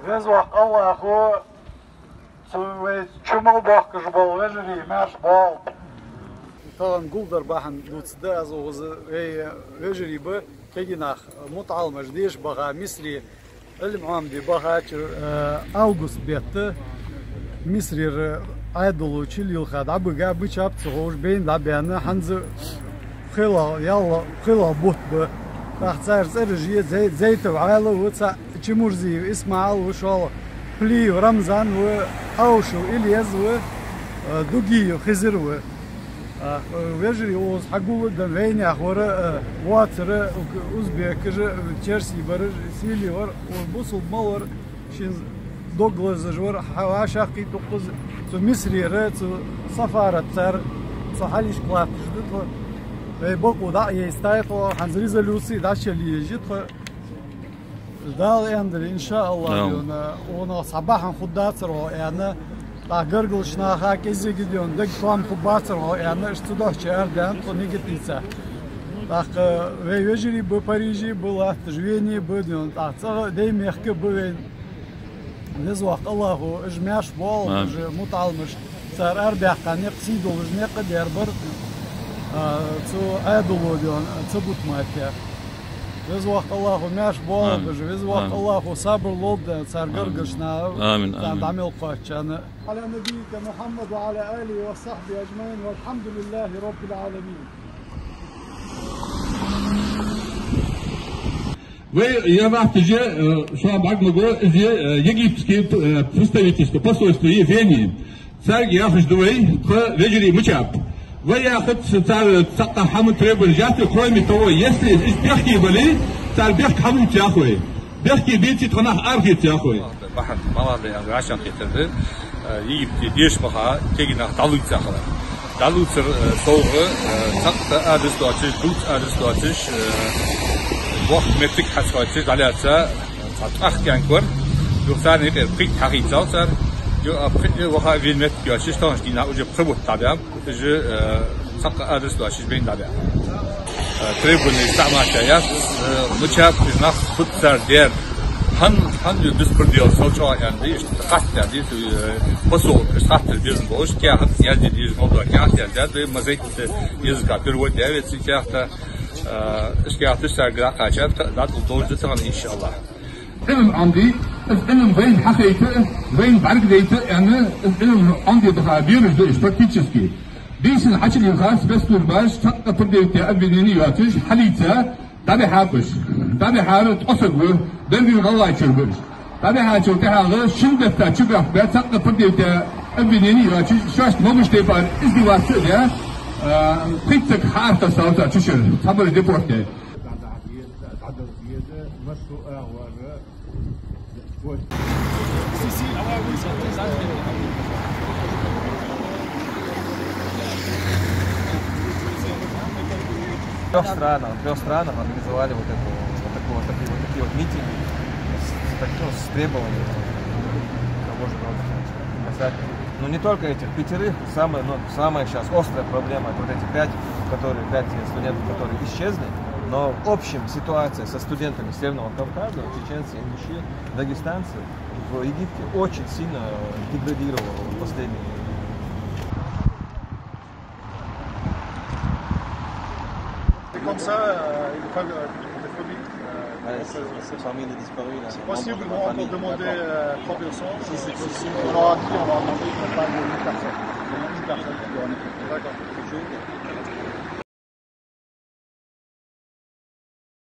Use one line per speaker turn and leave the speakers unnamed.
Везвах Аллаху, чумал бахкаш бол, вежери, маш бол. طبعا قولدر باحن دوتسدا از وجري ب كيناخ مطعم جديش بغا مصري المعام دي بغا اوغوست بيت مصري ايدولو تشيل خد ابغا بشاب تروج بين لابيان حنز خلا يلا خلا بوت ب تحتار سرجيه زيت وعاله وتا تشمرزي اسماعيل وشال بلي ورمضان واوشو الياز و دوغي خزر و وجري اوز حقول دمين اخور واتر اوزبيكر تشيرسي برج سيلي ور وبوصل مور شين دوغلز جور حواشاقي توقز تو مصري رات سفاره تر صحاليش قلات جدت بوكو دا يستايقو حنزريزا لوسي داشلي جت دال اندر ان شاء الله انا صباحا خدات رو يعني Gırgılışına herkese gidiyor. Deklam kubatır o yani işte dohçerden to ne gitse. Tak ve vejeri bu Paris'i bu Latvia'yı bu diyor. Tak demek ki bu nezvah Allahu ijmaş bol mutalmış. Sar arba'an yaqsid و ne kadar bir to adulu diyor. Tabut mafya. Nezvah Allahu maş bol. Nezvah Allahu sabır lod sar gırgılışına.
Amin.
Damel qaçanı. على نبيك محمد وعلى آله وصحبه أجمعين والحمد لله رب العالمين.
Вы, я вас уже, что могу, египетские представительства, посольство Ефении, царь Яхождовой, вежери Мучап. Вы, царь Хамут требовали, кроме того, если из Бехки были, царь Бех Хамут Тяхуй. Бехки бейти тонах архи Тяхуй.
Бахан, малады, ангашан кетirdi. Египте деш баха, кегинах далуйца хала. Далуйцер соğu, takta adresu açış, dut adresu açış, vakt metrik hasıl açış, dalyatsa, tatrak yankor. Yoksa ne der, prik tahit zalsar. Yo prik vaha vilmet açış, tanış dina ucu prebut tabiam, ucu takta adresu açış beyin tabiam. Trebuni istamaşaya, muçap iznah futsar der. Han düspürdiyor sonuçta yani işte kaçta diye basol kaçta diyorsun boş ki hat geldi diyorsun oldu ki hat geldi ve mazet yazık bir ve evet siyahta işkiyatı sergila kaçar da doğru zaman inşallah.
Benim andi benim beyin hakiki beyin bargdeydi yani benim andi daha bir stratejiski. Bisin haçlı khas bestur baş takta pırdeydi abidini yatış halita tabi hapış tabi haret asıgı dergi Allah çırpır tabi haçı tehalı şiddetle çıkıp ve takta pırdeydi abidini yatış şaş momuş tepar izdivası ya pıttık harta savta çışır sabır deporte
В трех странах организовали вот такие вот митинги с требованием того же рода. Ну не только этих пятерых, самая сейчас острая проблема это вот эти пять студентов, которые исчезли, но в общем ситуация со студентами Северного Кавказа, чеченцы, ингуши, дагестанцы в Египте очень сильно деградировала в последние.
Comme ça, une fois de phobie.
Parmi les disparus, là.
C'est possible, on va encore demander 3 personnes. Si c'est possible. On aura dit, on va demander une personne. Il y a une personne qui doit en être. D'accord.